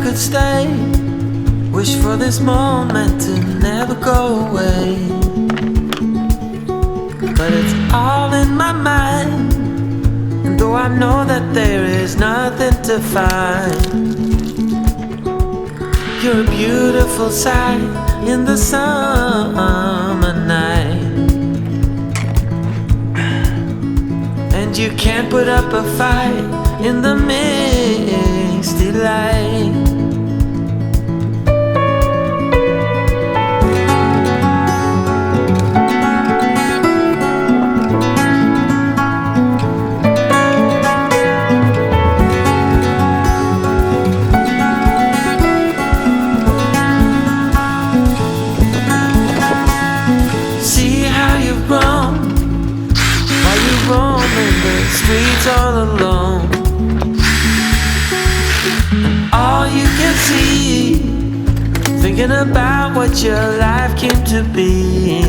could stay, wish for this moment to never go away. But it's all in my mind, and though I know that there is nothing to find, you're a beautiful sight in the summer night. And you can't put up a fight in the misty light. Roaming the streets all alone, all you can see, thinking about what your life came to be.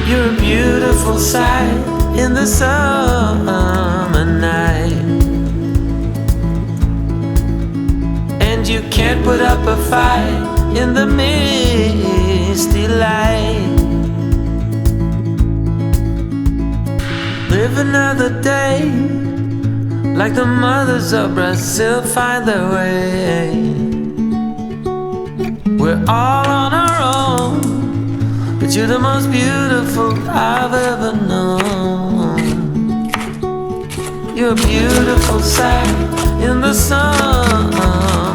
You're a beautiful sight in the summer night, and you can't put up a fight in the misty light. Live another day, like the mothers of Brazil find their way. We're all on our own, but you're the most beautiful I've ever known. You're a beautiful sight in the sun.